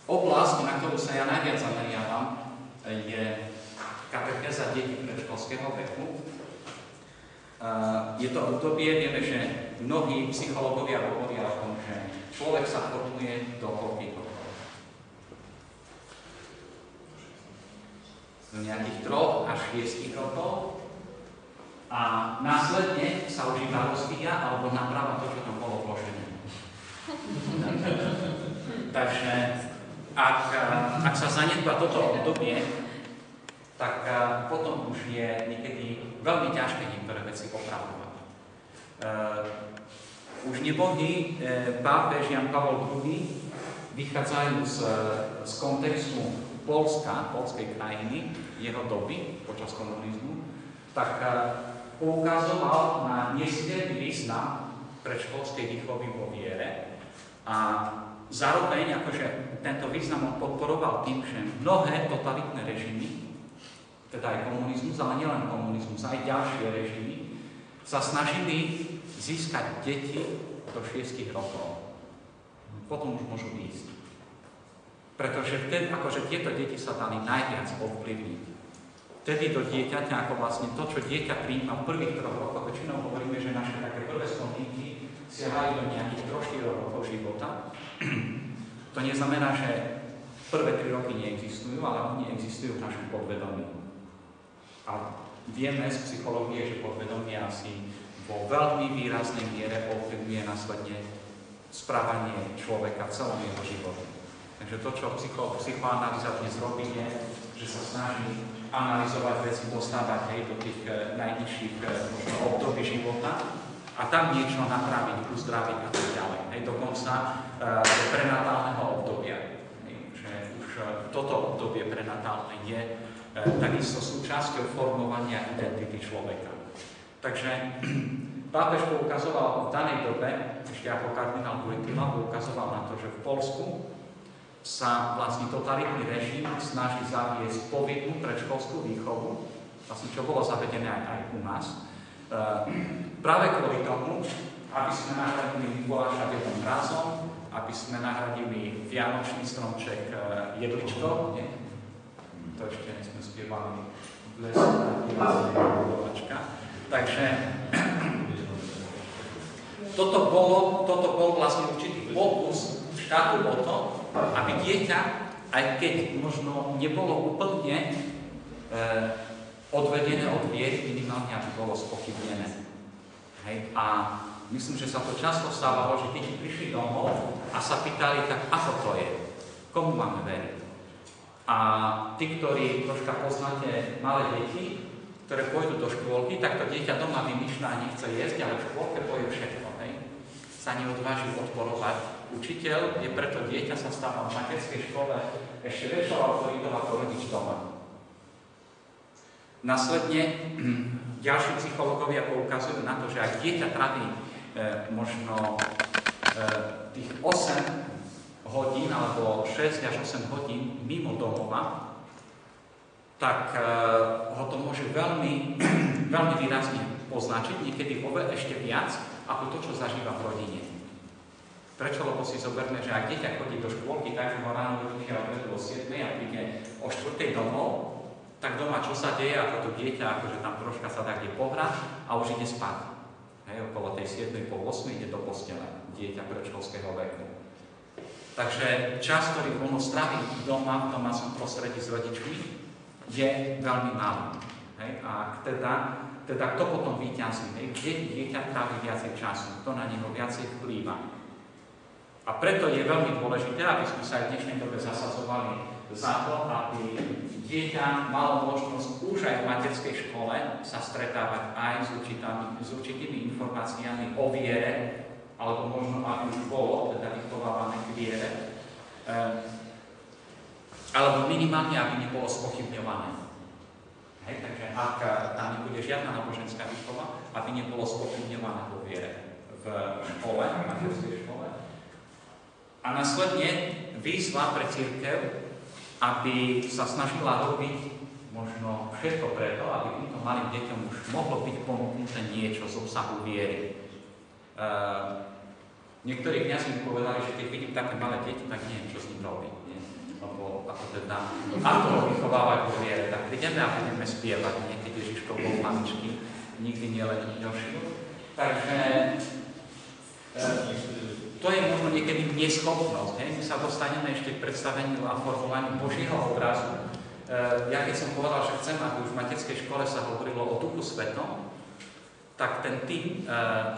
Oblasť, na ktorú sa ja najviac zameriavam, je katechéza detí predškolského veku. Je to obdobie, vieme, že mnohí psychológovia hovoria o tom, že človek sa formuje do koľkých rokov. Do nejakých 3 až 6 rokov a následne sa už iba rozvíja alebo napráva to, čo tam bolo vložené. Takže ak sa zanedba toto obdobie, tak potom už je niekedy veľmi ťažké niektoré veci opravovať. Už nebohý pápež Jan Pavol II vychádzajú z kontextu polskej krajiny, jeho doby počas komunizmu, tak poukazoval na nesmierny význam predškolskej výchovy vo viere a zároveň akože tento význam on podporoval tým, že mnohé totalitné režimy, teda aj komunizmus, ale nielen komunizmus, aj ďalšie režimy, sa snažili získať deti do 6 rokov. Potom už môžu ísť. Pretože vtedy, akože tieto deti sa dali najviac ovplyvniť. Vtedy do dieťaťa, ako vlastne to, čo dieťa prijíma v prvých 3 rokoch, väčšinou hovoríme, že naše také prvé spomienky siahajú do nejakých 3-4 rokov života. To neznamená, že prvé 3 roky neexistujú, ale oni existujú v našom podvedomí. A vieme z psychológie, že podvedomie asi vo veľmi výraznej miere ovplyvňuje následne správanie človeka v celom jeho živote. Takže to, čo psychoanalýza dnes robí, je, že sa snaží analyzovať veci, dostávať do tých najnižších období života a tam niečo napraviť, uzdraviť a tak ďalej. Dokonca do prenatálneho obdobia. Že už toto obdobie prenatálne je takisto súčasťou formovania identity človeka. Takže pápež poukazoval v danej dobe, ešte ako kardinál Wojtyła, poukazoval na to, že v Poľsku sa vlastne totalitný režim snaží zaviesť povinnú predškolskú výchovu, vlastne čo bolo zavedené aj u nás, práve kvôli tomu, aby sme nahradili Mikuláša Dedom Mrazom, aby sme nahradili Vianočný stromček jedličkou, to ešte sme spievali v lese, takže toto bol vlastne určitý pokus štátu o to, aby dieťa, aj keď možno nebolo úplne odvedené od viery, minimálne aby bolo spochybnené. A myslím, že sa to často stávalo, že deti prišli domov a sa pýtali, tak ako to je? Komu máme veriť? A tí, ktorí troška poznáte malé deti, ktoré pôjdu do škôlky, tak to dieťa doma vymýšľa a nechce jesť, ale v škôlke povie všetko. Sa neodváži odporovať. Učiteľ je preto dieťa sa stáva v materskej škole ešte väčšou autoritou ako rodič doma. Následne ďalší psychológovia poukazujú na to, že ak dieťa tráví možno tých 8 hodín alebo 6 až 8 hodín mimo domova, tak ho to môže veľmi, veľmi výrazne poznačiť, niekedy ešte viac, ako to, čo zažíva v rodine. Prečo? Lebo si zoberme, že ak dieťa chodí do škôlky, takže ho ráno vyrušia o 7 a príde o 4 domov, tak doma čo sa deje, ako to dieťa, akože tam troška sa dá kde pohrať a už ide spať. Okolo tej 7 po 8 ide do postele dieťa predškolského veku. Takže čas, ktorý ono stráví doma v domácom prostredí s rodičmi, je veľmi malý. A teda kto potom víťazí? Kde dieťa trávi viacej času? Kto na neho viacej vplýva? A preto je veľmi dôležité, aby sme sa aj v dnešnej dobe zasadzovali za to, aby dieťa malo možnosť už aj v materskej škole sa stretávať aj s určitými informáciami o viere, alebo možno aby už bolo teda vychovávané k viere, alebo minimálne, aby nebolo spochybňované. Takže ak tam nebude žiadna náboženská výchova, aby nebolo spochybňované vo viere v škole, v materskej škole. A následne výzva pre cirkev, aby sa snažila robiť možno všetko preto, aby týmto malým deťom už mohlo byť ponúknuté niečo z obsahu viery. Niektorí kňazi mi povedali, že keď vidím také malé deti, tak neviem, čo s ním robiť. ako teda, ako ho vychovávať vo viere. Tak prídeme a budeme spievať, niekedy Ježiško bol maličký, nikdy nie len ďalší. Takže to je možno niekedy neschopnosť. My sa dostaneme ešte k predstaveniu a formovaniu Božieho obrazu. Ja keď som povedal, že chcem, aby už v materskej škole sa hovorilo o Duchu Svetom, tak ten tým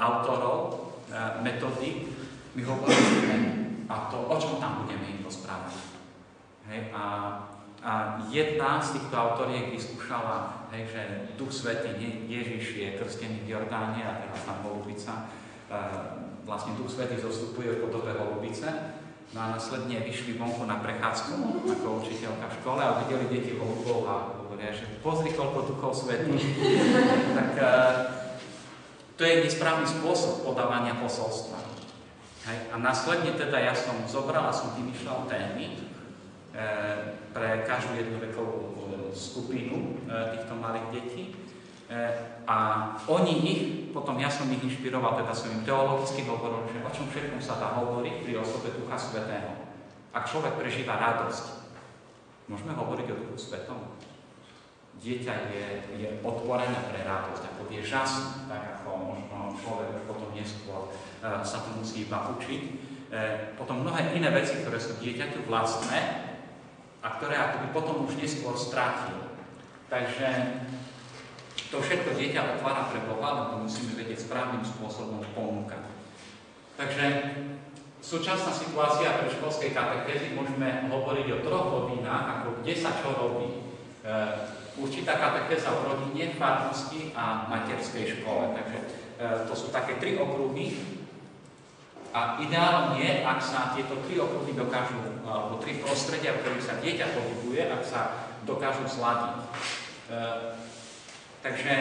autorov metódy mi hovorili, a to, o čom tam budeme im rozprávať. A jedna z týchto autoriek vyskúšala, že Duch Svätý, Ježiš je krstený v Jordáne a teraz tam holubica. Vlastne Duch Svätý zostupuje v podobe holubice. No a následne vyšli vonku na prechádzku ako učiteľka v škole a videli deti holubov a hovoria, že pozri, koľko Duchov Svätých. Tak to je nesprávny spôsob podávania posolstva. A následne teda ja som zobral a som vymýšľal témy pre každú jednu vekovú skupinu týchto malých detí. A oni ich, potom ja som ich inšpiroval, teda som im teologicky hovoril, že o čom všetkom sa dá hovoriť pri osobe Ducha Svätého. Ak človek prežíva radosť, môžeme hovoriť o Duchu Svätom? Dieťa je otvorené pre radosť, ako vie žasnúť, tak ako možno človek už potom neskôr sa to musí iba učiť. Potom mnohé iné veci, ktoré sú dieťaťu vlastné a ktoré akoby potom už neskôr stratí. Takže to všetko dieťa otvára pre Boha, ale to musíme vedieť správnym spôsobom ponúkať. Takže súčasná situácia pre školskej katekézy môžeme hovoriť o 3 hodinách, ako kde sa čo robí. Určitá katekéza v rodine, farnosti a materskej škole. Takže to sú také 3 okruhy. A ideálne je, ak sa tieto 3 okruhy dokážu, alebo 3 prostredia, v ktorých sa dieťa pohybuje, ak sa dokážu zladiť. Takže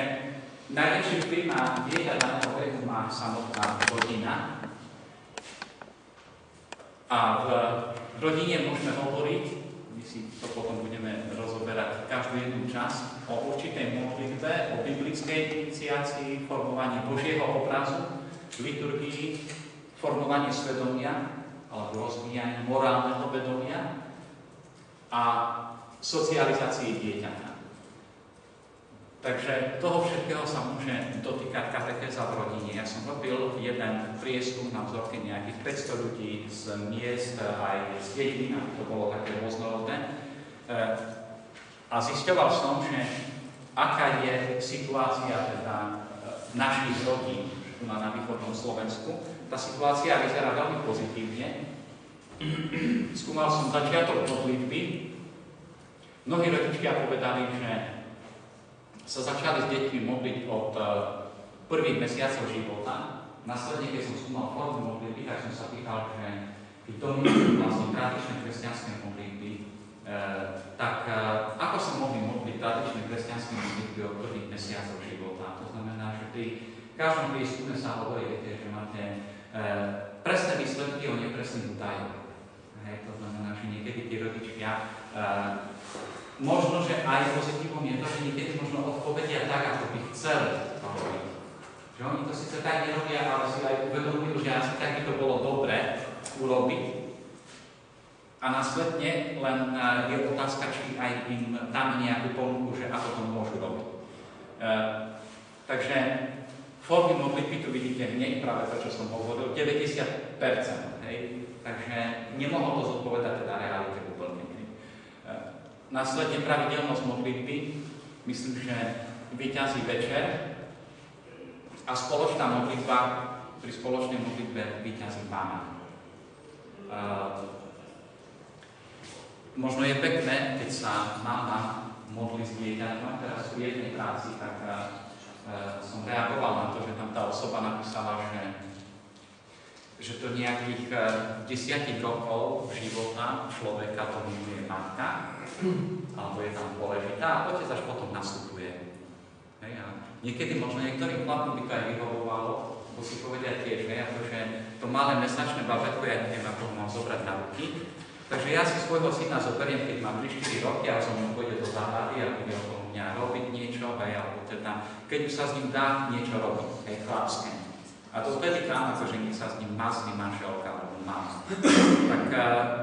najväčší vplyv na dieťa daného veku má samotná rodina. A v rodine môžeme hovoriť, my si to potom budeme rozoberať každú jednu časť, o určitej modlitbe, o biblickej iniciácii, formovaní Božieho obrazu, liturgii, formovanie svedomia, alebo rozvíjanie morálneho vedomia a socializácii dieťaťa. Takže toho všetkého sa môže dotýkať katekéza v rodine. Ja som robil jeden prieskum na vzorke nejakých 500 ľudí z miest, aj z dedín, to bolo také rôznorodné. A zisťoval som, že aká je situácia teda našich rodín na východnom Slovensku. Tá situácia vyzerá veľmi pozitívne. Skúmal som začiatok modlitby. Mnohí rodičia povedali, že sa začali s deťmi modliť od prvých mesiacov života. Následne, keď som skúmal formu modlitby, tak som sa pýtal, že keď dominujú vlastne tradičné kresťanské modlitby, tak ako sa mohli modliť tradičné kresťanské modlitby od prvých mesiacov života? To znamená, že pri každom prieskume sa hovorí, viete, že máte presné výsledky o nepresných údajoch. To znamená, že niekedy tí rodičia možno, že aj pozitívom je to, že niekedy možno odpovedia tak, ako by chceli to robiť. Že oni to síce tak nerobia, ale si aj uvedomujú, že asi tak by to bolo dobre urobiť. A následne len je otázka, či aj im dáme nejakú ponuku, že ako to môžu robiť. Takže formy modlitby tu vidíte hneď, práve to, čo som hovoril, 90%. Takže nemohol to zodpovedať teda realite úplne. Následne pravidelnosť modlitby, myslím, že víťazí večer a spoločná modlitba, pri spoločnej modlitbe víťazí Pána. Možno je pekné, keď sa mama modlí s dieťaťom, teraz v jednej práci, tak som reagoval na to, že tam tá osoba napísala, že to nejakých 10 rokov života človeka to miluje matka, alebo je tam dôležitá a otec až potom nastupuje. Niekedy možno niektorým chlapom by to aj vyhovovalo, bo si povedia tiež, že to malé mesačné babetko, ja neviem, ako ho mám zobrať na ruky. Takže ja si svojho syna zoberiem, keď mám 3-4 roky a som mu pôjde do záhrady a bude okolo mňa robiť niečo, alebo teda, keď už sa s ním dá niečo robiť, chlapské. A to vtedy tam, akože nech sa s ním mazlí manželka alebo mama. Tak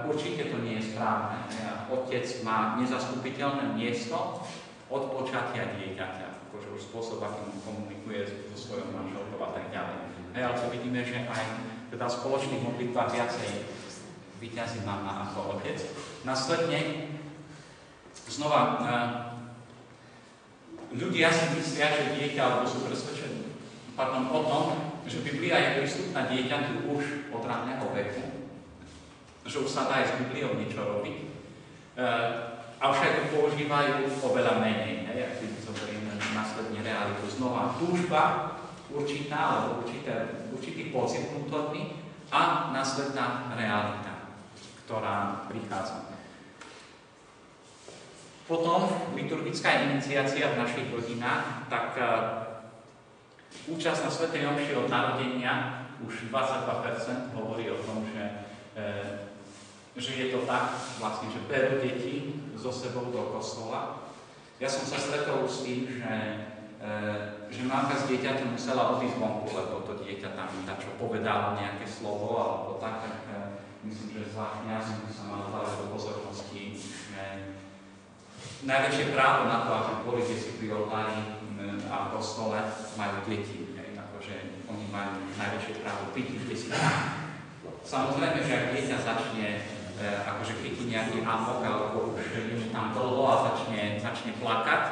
určite to nie je správne. otec má nezastupiteľné miesto od počatia dieťaťa, akože už spôsob, akým komunikuje so svojou manželkou a tak ďalej. Ale to vidíme, že aj teda v spoločných modlitbách viacej víťazí mama ako otec. Následne znova ľudia si myslia, že dieťa, alebo sú presvedčení o tom, že Biblia je prístupná dieťaťu už od ranného veku, že už sa dá aj s Bibliou niečo robiť, avšak ju používajú oveľa menej, ak si zoberieme následne realitu. Znova túžba určitá, alebo určitý pocit vnútorný a následná realita, ktorá prichádza. Potom liturgická iniciácia v našich rodinách, tak účasť na svätej omši od narodenia už 22% hovorí o tom, že je to tak, vlastne, že berú deti so sebou do kostola. Ja som sa stretol s tým, že mamka s dieťaťom musela odísť vonku, lebo to dieťa tam čo povedalo nejaké slovo alebo tak, myslím, že zvláštne ja som sa mal dávať do pozornosti, že najväčšie právo na to, aby boli deti pri oltári a v kostole, majú deti. Akože oni majú najväčšie právo byť kde si tam. Samozrejme, že ak dieťa začne akože chytí nejaký amok alebo už je tam dlho a začne plakať,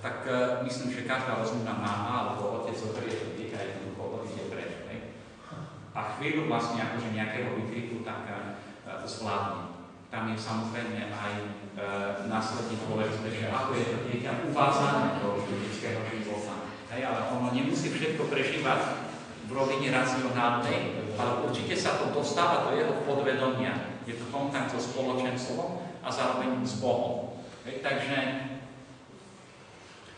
tak myslím, že každá rozumná mama alebo otec zoberie to dieťa jednoducho odíde preč. A chvíľu vlastne akože nejakého výkriku tak zvládne. Tam je samozrejme aj následne dôležité, že ako je to dieťa uvádzané do detského života. Ale ono nemusí všetko prežívať v rovine racionálnej, ale určite sa to dostáva do jeho podvedomia. Je to kontakt so spoločenstvom a zároveň s Bohom. Takže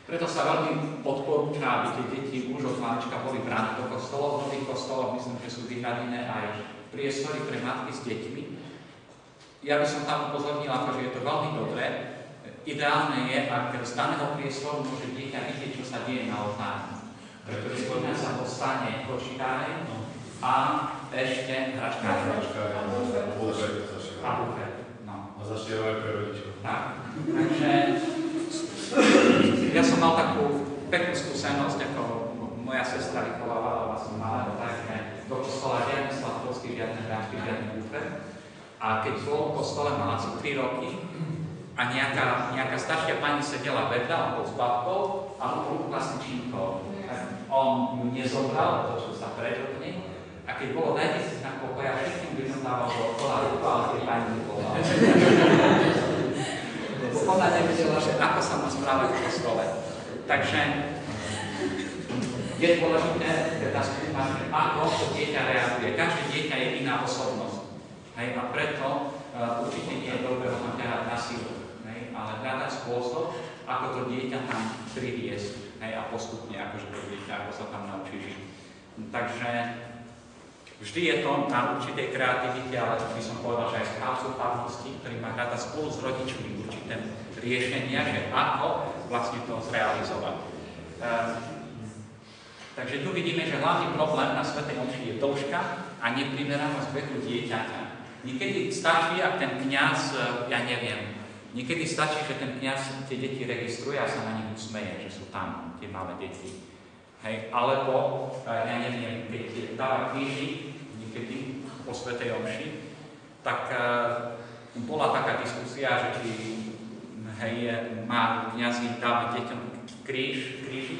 preto sa veľmi odporúča, aby tie deti už od malička boli brané do kostolov. V nových kostoloch myslím, že sú vyhradené aj priestory pre matky s deťmi. Ja by som tam upozornil, že je to veľmi dobré. Ideálne je, ak z daného priestoru môže dieťa vidieť, čo sa deje na oltári. Pretože iná sa dostane kočikáre a ešte hračkáre. A bufet. A začne aj pre rodičov. Tak. Takže ja som mal takú peknú skúsenosť, ako moja sestra vychovávala vlastne malého, takže do kostola žiadne sladkosti, žiadne hračky, žiadne bufet. A keď bol v kostole, mala asi 3 roky a nejaká staršia pani sedela vedľa, on bol s babkou a on bol vlastne činkou. On ju nezobral, točil sa preč od nej a keď bolo dajte si na pokoja, všetkým by som dával do okola ruku, ale tie pani nevolala. Ona nevedela, že ako sa má správať v kostole. Takže je dôležité teda skúmať, že ako to dieťa reaguje. Každé dieťa je iná osobnosť. A preto určite nie je dobré ho tam ťahať na silu. Ale hľadať spôsob, ako to dieťa tam priviesť. A postupne, akože to dieťa, ako sa tam naučí žiť. Takže vždy je to na určitej kreativite, ale by som povedal, že aj správcu farnosti, ktorý má hľadať spolu s rodičmi určité riešenia, že ako vlastne to zrealizovať. Takže tu vidíme, že hlavný problém na svätej omši je dĺžka a neprimeranosť veku dieťaťa. Niekedy stačí, ak ten kňaz, ja neviem, niekedy stačí, že ten kňaz tie deti registruje a sa na nich usmeje, že sú tam tie malé deti. Alebo, ja neviem, keď dáva kríži, niekedy po svätej omši, tak bola taká diskusia, že či má kňazi dávať deťom kríži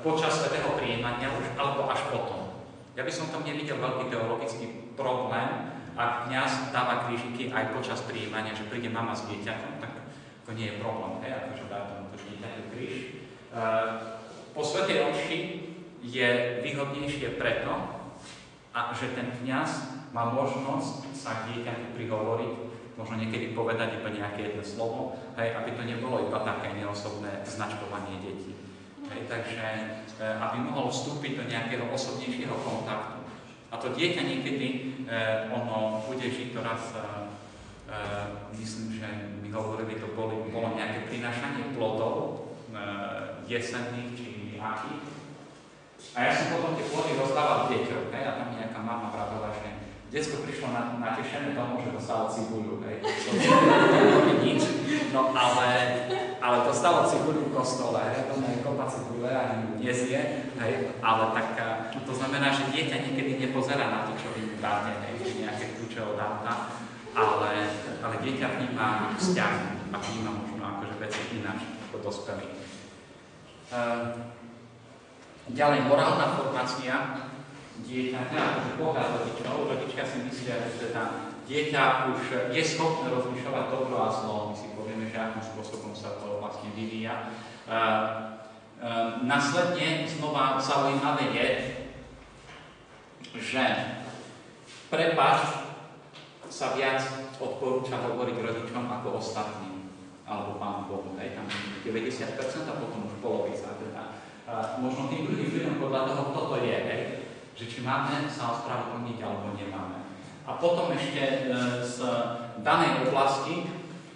počas svätého prijímania už, alebo až potom. Ja by som tam nevidel veľký teologický problém, ak kňaz dáva krížiky aj počas prijímania, že príde mama s dieťaťom, tak to nie je problém, akože dá tomuto dieťaťu kríž. Po svätej omši je výhodnejšie preto, že ten kňaz má možnosť sa k dieťaťu prihovoriť, možno niekedy povedať iba nejaké jedno slovo, aby to nebolo iba také neosobné značkovanie detí. Takže aby mohol vstúpiť do nejakého osobnejšieho kontaktu. A to dieťa niekedy, ono bude žiť raz, myslím, že mi hovorili, to bolo nejaké prinášanie plodov, jesenných či akých. A ja som potom tie plody rozdával deťom, a tam nejaká mama vravela, že detsko prišlo natešené domov, že dostalo cibuľu. No ale dostalo cibuľu v kostole, hej, to nie je kopa cibule, ani ju nezie, hej, ale tak to znamená, že dieťa niekedy nepozerá na to, čo vy mu dáte, hej, či nejaké kľúče od auta, ale dieťa vníma vzťah a vníma možno akože veci ináč ako dospelí. Ďalej, morálna formácia dieťaťa, akože pohľad rodičov. Rodičia si myslia, že teda dieťa už je schopné rozlišovať dobro a zlo. My si povieme, že akým spôsobom sa to vlastne vyvíja. Následne znova zaujímavé je, že prepáč sa viac odporúča hovoriť rodičom ako ostatným, alebo Pánu Bohu. Hej, tam 90% a potom už polovica. Teda. Možno tým druhým ľuďom podľa toho, kto to je, hej, že či máme sa ospravedlniť alebo nemáme. A potom ešte z danej oblasti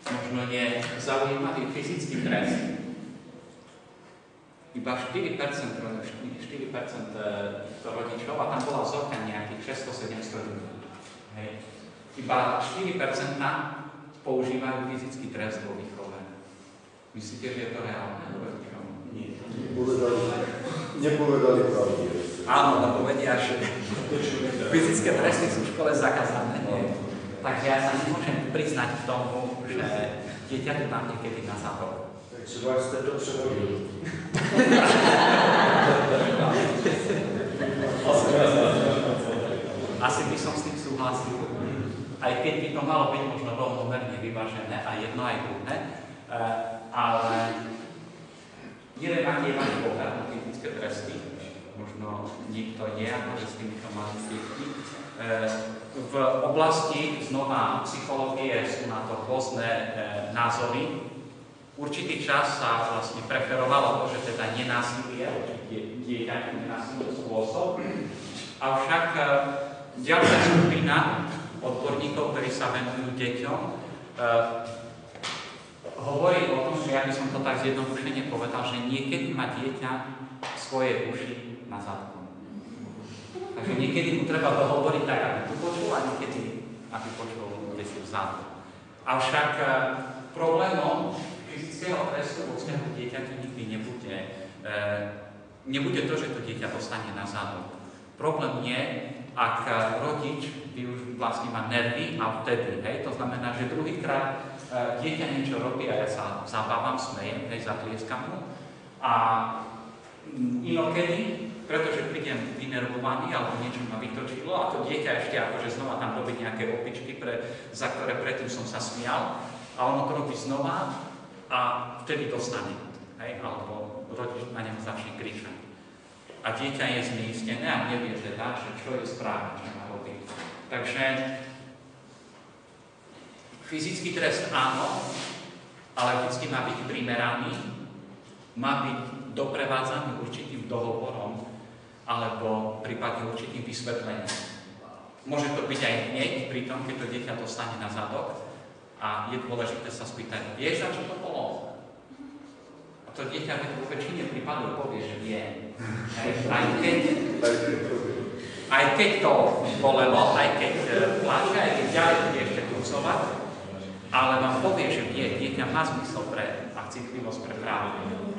možno je zaujímavý fyzický trest. Iba 4% rodičov, a tam bola vzorka nejakých 600-700 ľudí. Hej. Iba 4% používajú fyzický trest vo výchove. Myslíte, že je to reálne? Nie. Nepovedali pravdu. Áno, lebo vedia, že fyzické tresty sú v škole zakázané. Takže ja sa nemôžem priznať k tomu, že dieťa tu tam niekedy na zadok. Takže vás ste to přehodili. Asi by som s tým súhlasil. Aj keď by to malo byť možno rovnomerne vyvážené, aj jedno, aj druhé. Ale neviem, aký je váš pohľad na fyzické tresty. Možno nikto je, akože s týmito malými deťmi. V oblasti znova psychológie sú na to rôzne názory. Určitý čas sa vlastne preferovalo to, že teda nenásilie, dieťaťu nenásilný spôsob. Avšak ďalšia skupina odborníkov, ktorí sa venujú deťom, hovorí o tom, že ja by som to tak zjednodušene povedal, že niekedy má dieťa svoje uši na zadku. Takže niekedy mu treba dohovoriť tak, aby tu počul, a niekedy, aby počul kde si vzadu. Avšak problémom fyzického trestu vo vzťahu k dieťaťu nikdy nebude to, že to dieťa dostane na zadok. Problém je, ak rodič vlastne má nervy a vtedy, hej, to znamená, že druhýkrát dieťa niečo robí a ja sa zabávam, smejem, hej, zatlieskam mu a inokedy, pretože prídem vynervovaný alebo niečo ma vytočilo a to dieťa ešte akože znova tam robí nejaké opičky, za ktoré predtým som sa smial a ono to robí znova a vtedy dostane, hej, alebo rodič na ňom začne kričať. A dieťa je zneistené a nevie teda, že čo je správne, čo má robiť. Takže fyzický trest áno, ale vždy má byť primeraný, má byť doprevádzaný určitým dohovorom alebo prípadne určitým vysvetlením. Môže to byť aj hneď pri tom, keď to dieťa dostane na zadok a je dôležité sa spýtať, vieš, za čo to bolo? A to dieťa vo väčšine prípadov povie, že vie. Aj keď to bolelo, aj keď pláče, aj keď ďalej bude ešte krucovať, ale vám povie, že vie, dieťa má zmysel a citlivosť pre pravdu.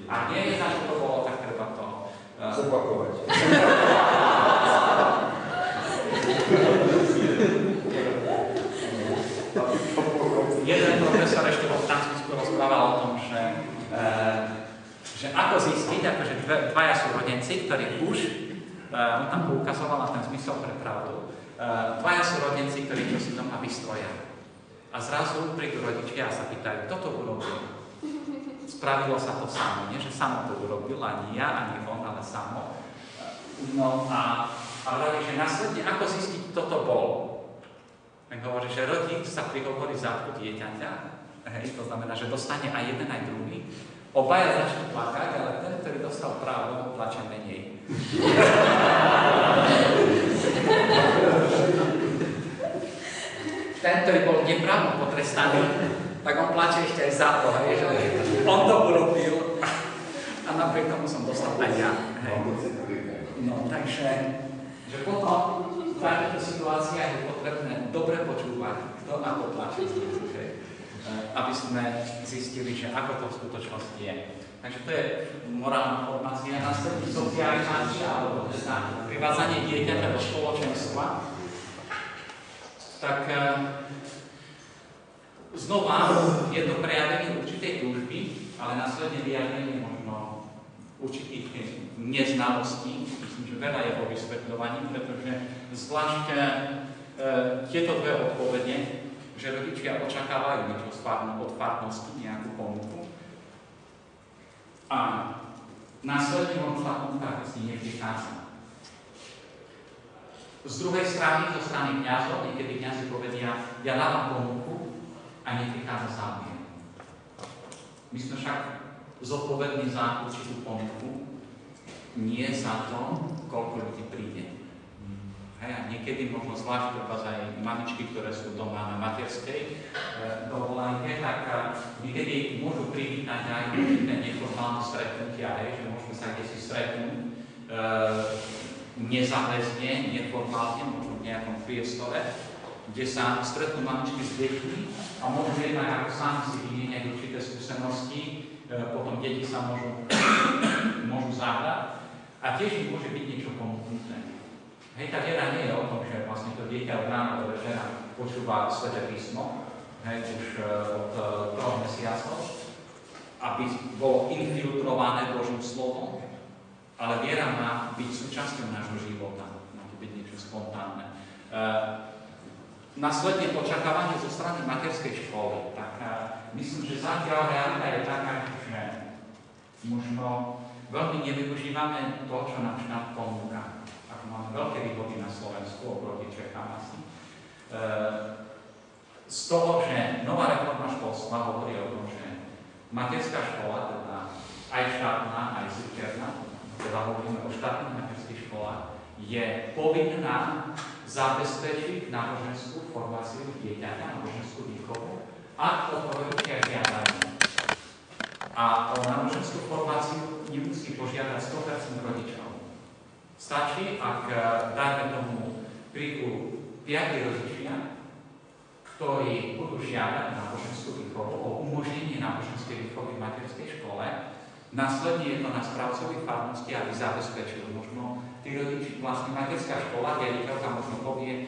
A nie je na čo to bolo, tak treba to zopakovať. Jeden profesor ešte vo Francúzsku rozprával o tom, že ako zistiť, akože dvaja súrodenci, ktorí už, on tam poukazoval na ten zmysel pre pravdu, dvaja súrodenci, ktorí čo si doma vystroja. A zrazu prídu rodičia a sa pýtajú, kto to urobil? Spravilo sa to samo, nie že samo to urobil, ani ja, ani on, ale samo. No a hovorí, že následne ako zistiť, kto to bol? Tak hovorí, že rodič sa prihovorí zadku dieťaťa, hej, to znamená, že dostane aj jeden, aj druhý. Obaja začnú plakať, ale ten, ktorý dostal právo, plače menej. Ten, ktorý bol neprávno potrestaný, tak on plače ešte aj za to, hej, že on to urobil a napriek tomu som dostal aj ja. Hej. No, takže že potom v takýchto situáciách je potrebné dobre počúvať, kto ako plače. aby sme zistili, že ako to v skutočnosti je. Takže to je morálna formácia, následne socializácia, alebo teda privádzanie dieťaťa do spoločenstva. Tak znova je to prejavenie určitej túžby, ale následne vyjadrenie možno určitých neznalostí. Myslím, že veľa je vo vysvetľovaní, pretože zvlášť tieto dve odpovede, že rodičia očakávajú niečo od farnosti, nejakú ponuku, a následne možno tá ponuka s ním neprichádza. Z druhej strany, zo strany kňazov, niekedy kňazi povedia, ja dávam ponuku a neprichádza záujem. My sme však zodpovední za určitú ponuku, nie za to, koľko ľudí príde. Hej, a niekedy možno zvlášť aj mamičky, ktoré sú doma na materskej dovolenke, tak niekedy môžu privítať aj určité neformálne stretnutia, že môžeme sa kdesi stretnúť nezáväzne, neformálne, možno v nejakom priestore, kde sa stretnú mamičky s deťmi a môžu jednak ako sami si vymieňať určité skúsenosti, potom deti sa môžu zahrať a tiež im môže byť niečo ponúknuté. Hej, tá viera nie je o tom, že vlastne to dieťa od rána do večera počúva Sväté písmo, hej, už od 3 mesiacov, aby bolo infiltrované Božím slovom, ale viera má byť súčasťou nášho života, má to byť niečo spontánne. Následne očakávanie zo strany materskej školy, tak myslím, že zatiaľ realita je taká, že možno veľmi nevyužívame to, čo nám štát ponúka. Máme veľké výhody na Slovensku oproti Čechám asi. Z toho, že nová reforma školstva hovorí o tom, že materská škola, teda aj štátna, aj cirkevná, teda hovoríme o štátnych materských školách, je povinná zabezpečiť náboženskú formáciu dieťaťa, náboženskú výchovu, ak o to rodičia žiadajú. A o náboženskú formáciu nemusí požiadať 100% rodičov. Stačí, ak, dajme tomu, prídu 5 rodičia, ktorí budú žiadať náboženskú výchovu o umožnenie náboženskej výchovy v materskej škole. Následne je to na správcovi farnosti, aby zabezpečil. Možno tí rodiči, vlastne materská škola, riaditeľka možno povie,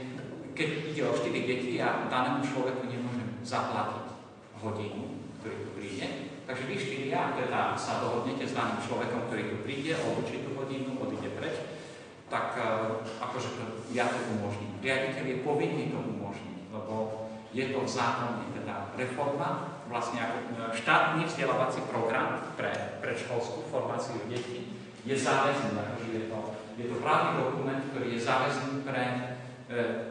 keď ide o 4 deti a danému človeku nemôžem zaplatiť hodinu, ktorý tu príde. Takže vy 4 teda sa dohodnete s daným človekom, ktorý tu príde, odučí tú hodinu, odíde preč, tak akože ja to umožním. Riaditeľ je povinný to umožniť, lebo je to v zákone, teda reforma, vlastne ako štátny vzdelávací program pre predškolskú formáciu detí je záväzný, akože je to právny dokument, ktorý je záväzný pre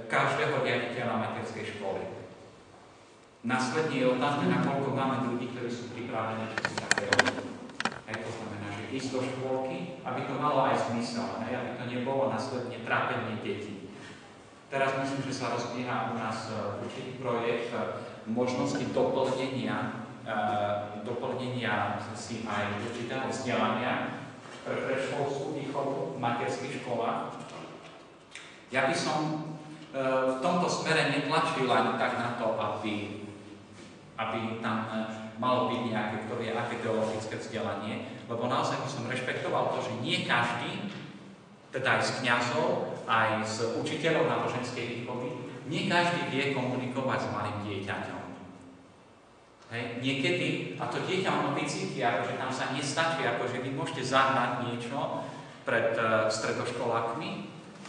každého riaditeľa materskej školy. Následne je otázka, nakoľko máme ľudí, ktorí sú pripravení, čo si také robiť. Hej, to znamená, že ísť do škôlky, aby to malo aj zmysel, hej, aby to nebolo následne trápenie detí. Teraz myslím, že sa rozbieha u nás určitý projekt možnosti doplnenia si aj určitého vzdelania pre predškolskú výchovu v materských školách. Ja by som v tomto smere netlačil ani tak na to, aby tam malo byť nejaké, kto vie, aké teologické vzdelanie, lebo naozaj by som rešpektoval to, že nie každý, teda aj z kňazov, aj z učiteľov náboženskej výchovy, nie každý vie komunikovať s malým dieťaťom. Hej. Niekedy, a to dieťa ono vycíti, akože tam sa nestačí, akože vy môžete zahrať niečo pred stredoškolákmi,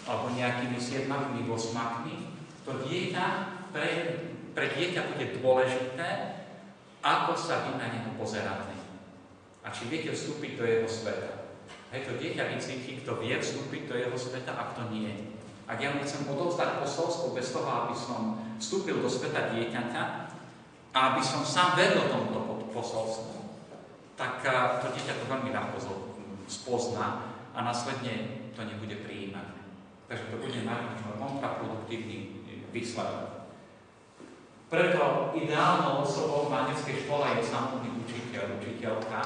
alebo nejakými 7-8. To dieťa, pre dieťa bude dôležité, ako sa vy na neho pozeráte. A či viete vstúpiť do jeho sveta. Hej, to dieťa vycíti, kto vie vstúpiť do jeho sveta a kto nie. Ak ja mu chcem odovzdať posolstvo bez toho, aby som vstúpil do sveta dieťaťa a aby som sám vedel tomuto posolstvu, tak to dieťa to veľmi ľahko spozná a následne to nebude prijímať. Takže to bude mať kontraproduktívny výsledok. Preto ideálnou osobou v materskej škole je samotný učiteľ, učiteľka,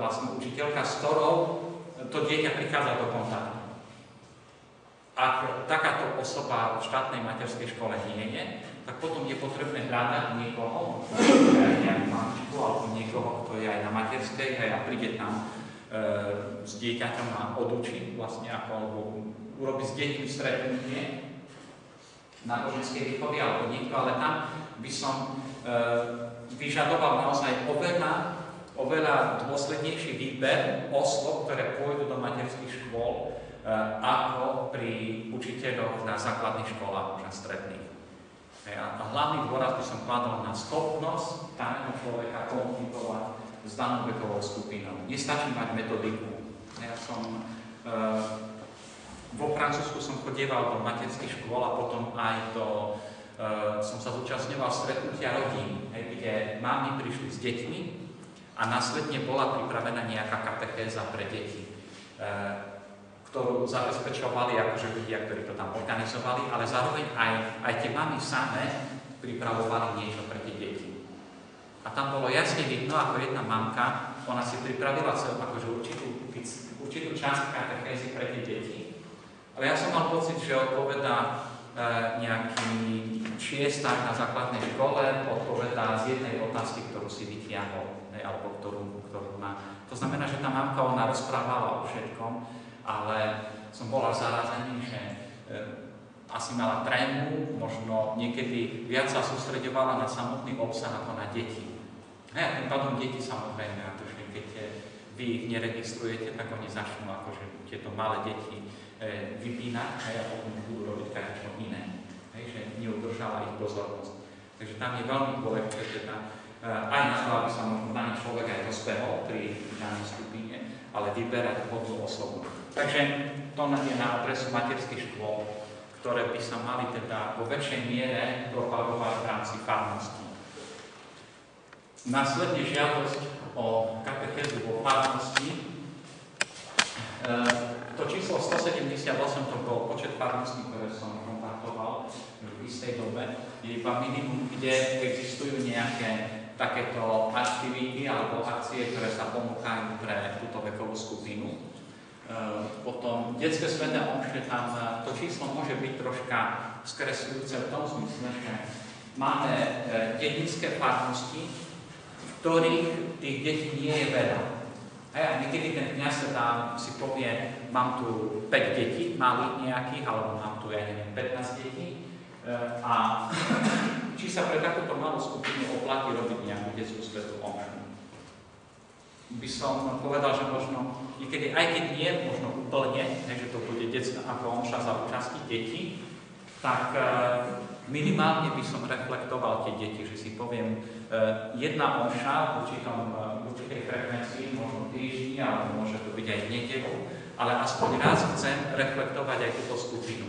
vlastne učiteľka, s ktorou to dieťa prichádza do kontaktu. Ak takáto osoba v štátnej materskej škole nie je, tak potom je potrebné hľadať niekoho, nejakú mamičku alebo niekoho, kto je aj na materskej a príde tam s dieťaťom a odučí vlastne ako, alebo urobí s deťmi stretnutie náboženskej výchovy alebo niekto, ale tam by som vyžadoval naozaj oveľa dôslednejší výber osôb, ktoré pôjdu do materských škôl, ako pri učiteľoch na základných školách, už na stredných. A hlavný dôraz by som kladol na schopnosť daného človeka komunikovať s danou vekovou skupinou. Nestačí mať metodiku. Ja som vo Francúzsku som chodieval do materských škôl a potom aj som sa zúčastňoval stretnutia rodín, kde mámy prišli s deťmi a následne bola pripravená nejaká katechéza pre deti, ktorú zabezpečovali akože ľudia, ktorí to tam organizovali, ale zároveň aj tie mamy samé pripravovali niečo pre tie deti. A tam bolo jasne vidno, ako jedna mamka, ona si pripravila akože určitú časť katechézy pre tie deti, ale ja som mal pocit, že odpovedá nejaký šiesták na základnej škole, odpovedá z jednej otázky, ktorú si vytiahol, alebo ktorú má. To znamená, že tá mamka, ona rozprávala o všetkom, ale som bol až zarazený, že asi mala trému, možno niekedy viac sa sústreďovala na samotný obsah ako na deti. A tým pádom deti samozrejme, akože keď vy ich neregistrujete, tak oni začnú akože tieto malé deti vypínať a potom budú robiť niečo iné. Že neudržala ich pozornosť. Takže tam je veľmi dôležité teda, aj na to, aby sa možno daný človek aj rozbehol pri danej skupine, ale vyberať vhodnú osobu. Takže to je na adresu materských škôl, ktoré by sa mali teda vo väčšej miere propagovať v rámci farnosti. Následne žiadosť o katechézu vo farnosti. To číslo 178, to bol počet farností, ktoré som kontaktoval v istej dobe, je iba minimum, kde existujú nejaké takéto aktivity alebo akcie, ktoré sa ponúkajú pre túto vekovú skupinu. Potom detské sväté omše, tam to číslo môže byť troška skresľujúce v tom smysle, že máme dedinské farnosti, v ktorých tých detí nie je veľa. A niekedy ten kňaz tam si povie, mám tu 5 detí, malých nejakých, alebo mám tu, ja neviem, 15 detí. A či sa pre takúto malú skupinu oplatí robiť nejakú detskú svätú omšu. By som povedal, že možno niekedy, aj keď nie, možno úplne, že to bude detská ako omša za účasti detí, tak minimálne by som reflektoval tie deti, že si poviem, jedna omša v určitej frekvencii, možno týždni, alebo môže to byť aj v nedeľu, ale aspoň raz chcem reflektovať aj túto skupinu.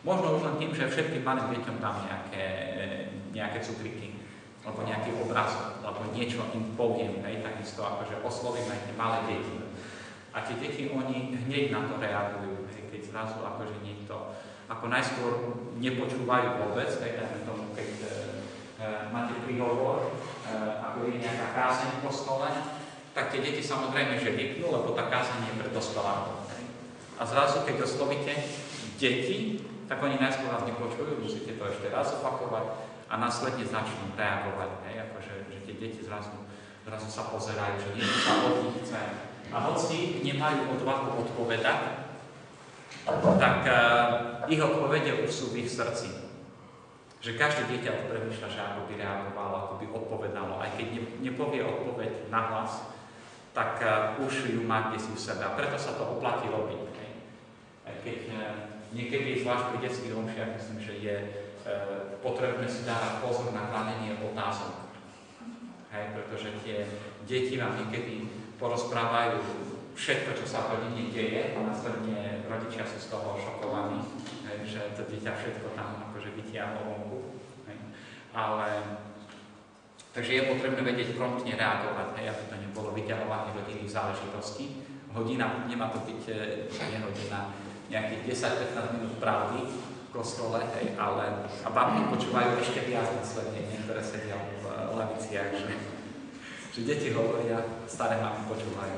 Možno už len tým, že všetkým malým deťom dám nejaké cukriky, alebo nejaký obrazok, alebo niečo im poviem, takisto akože oslovím aj tie malé deti. A tie deti, oni hneď na to reagujú, keď zrazu akože niekto, ako najskôr nepočúvajú vôbec, dajme tomu, keď máte príhovor, ako je nejaká kázeň v kostole, tak tie deti samozrejme, že vypnú, lebo tá kázeň je pre dospelákov. A zrazu, keď oslovíte deti, tak oni najskôr vás nepočujú, musíte to ešte raz opakovať a následne začnú reagovať, akože, že tie deti zrazu sa pozerajú, že niečo sa od nich chce. A hoci nemajú odvahu odpovedať, tak ich odpovede už sú v ich srdci. Že každé dieťa premýšľa, že ako by reagovalo, ako by odpovedalo. Aj keď nepovie odpoveď nahlas, tak už ju má kde si v sebe. A preto sa to oplatí robiť. Aj keď niekedy, zvlášť pri detských omšiach, myslím, že je potrebné si dávať pozor na kladenie otázok. Pretože tie deti vám niekedy porozprávajú všetko, čo sa v rodine deje, a následne rodičia sú z toho šokovaní, že to dieťa všetko tam akože vytiahlo vonku. Takže je potrebné vedieť promptne reagovať, aby to nebolo vyťahovanie rodinných záležitostí. Hodina, nemá to byť hodina, nejakých 10-15 minút pravdy v kostole, ale a babky počúvajú ešte viac následne, niektoré sedia v laviciach, že deti hovoria, staré mamy počúvajú.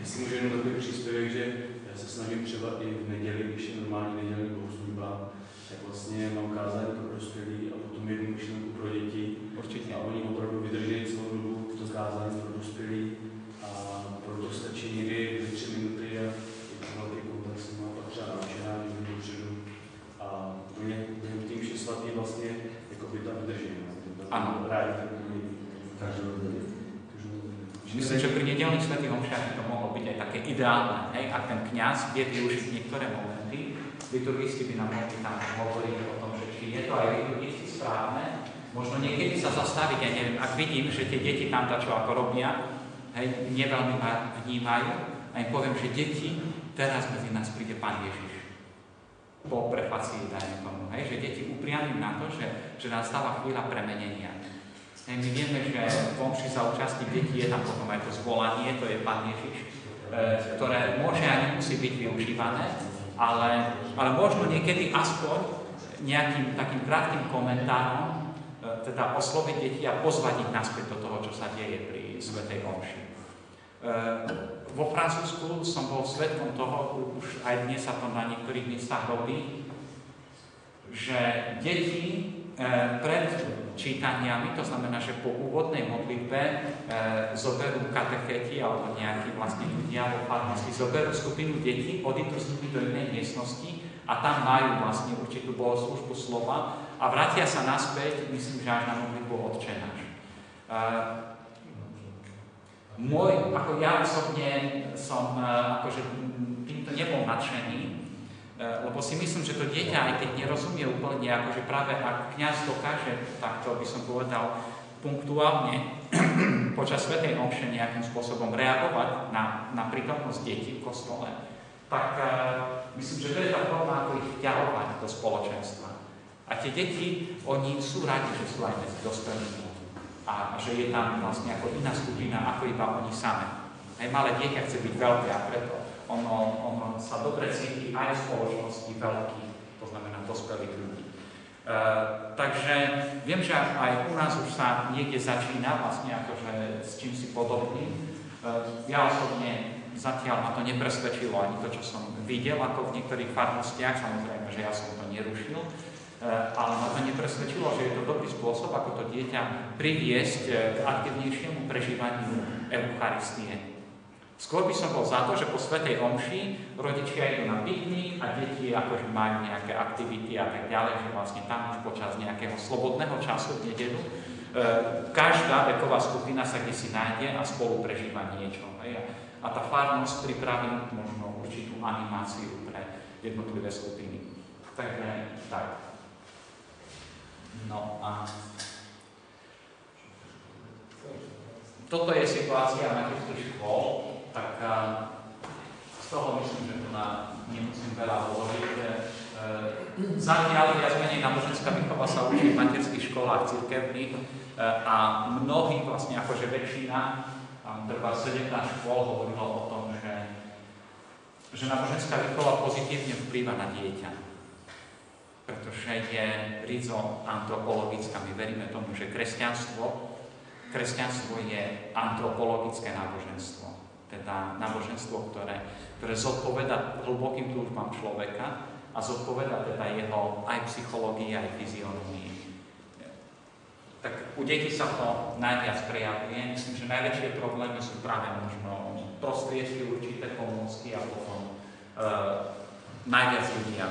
Jestli můžu jenom takový příspěvek, že já se snažím třeba i v neděli, když je normální nedělní bohoslužba, tak vlastně mám kázání pro dospělí a potom jednu myšlenku pro děti. Určitě. A oni opravdu vydrží celou dobu to kázání pro dospělí a proto stačí někdy 2-3 minuty a je to velký kontakt s nimi a pak třeba naučená někdy dopředu. A mě v tím vše svatý vlastně jako by tam vydrží. Ano. Rádi tak každou Myslím, že pri nedelných svätých omšiach to mohlo byť aj také ideálne, hej? Ak ten kňaz vie využiť niektoré momenty, liturgisti by nám mohli tam hovoriť o tom, že či je to aj liturgicky správne, možno niekedy sa zastaviť, ja neviem, ak vidím, že tie deti tam čo ako robia, hej, neveľmi ma vnímajú, a im poviem, že deti, teraz medzi nás príde Pán Ježiš. Po prefacii, dajme tomu, hej, že deti upriamím na to, že nastáva chvíľa premenenia. My vieme, že v omši za účasti detí je tam potom aj to zvolanie, to je Pán Ježiš, ktoré môže a nemusí byť využívané, ale možno niekedy aspoň nejakým takým krátkym komentárom teda osloviť deti a pozvať ich naspäť do toho, čo sa deje pri svätej omši. Vo Francúzsku som bol svedkom toho, už aj dnes sa to na niektorých miestach robí, že deti pred čítaniami, to znamená, že po úvodnej modlitbe zoberú katechéti alebo nejakí vlastne ľudia vo farnosti, zoberú skupinu detí, odídu s nimi do inej miestnosti a tam majú vlastne určitú bohoslúžbu slova a vrátia sa naspäť, myslím, že až na modlitbu Otče náš. Ako ja osobne som akože týmto nebol nadšený, lebo si myslím, že to dieťa, aj keď nerozumie úplne, akože práve ak kňaz dokáže, takto by som povedal, punktuálne počas svätej omše nejakým spôsobom reagovať na prítomnosť detí v kostole, tak myslím, že to je tá forma, ako ich vťahovať do spoločenstva. A tie deti, oni sú radi, že sú aj medzi dospelými a že je tam vlastne ako iná skupina, ako iba oni same. Aj malé dieťa chce byť veľké a preto ono sa dobre cíti aj v spoločnosti veľkých, to znamená dospelých ľudí. Takže viem, že aj u nás už sa niekde začína vlastne akože s čím si podobným. Ja osobne zatiaľ ma to nepresvedčilo ani to, čo som videl, ako v niektorých farnostiach, samozrejme, že ja som to nerušil, ale ma to nepresvedčilo, že je to dobrý spôsob, ako to dieťa priviesť k aktívnejšiemu prežívaniu Eucharistie. Skôr by som bol za to, že po svätej omši rodičia idú na piknik a deti akože majú nejaké aktivity a tak ďalej, že vlastne tam už počas nejakého slobodného času v nedeľu každá veková skupina sa kdesi nájde a spolu prežíva niečo. A tá farnosť pripraví možno určitú animáciu pre jednotlivé skupiny. Takže tak. No a toto je situácia materských škôl. Tak z toho myslím, že to nemusím veľa hovoriť. Zatiaľ viac menej náboženská výchova sa učí v materských školách cirkevných a mnohí, vlastne akože väčšina, treba 17 škôl hovorilo o tom, že náboženská výchova pozitívne vplýva na dieťa. Pretože je rizo antropologická. My veríme tomu, že kresťanstvo je antropologické náboženstvo. Teda náboženstvo, ktoré zodpoveda hlbokým túžbám človeka a zodpoveda teda jeho aj psychológii, aj fyziológii. Tak u detí sa to najviac prejavuje. Myslím, že najväčšie problémy sú práve možno prostriedky, určité pomôcky a potom najviac ľudia,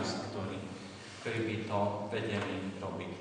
ktorí by to vedeli robiť.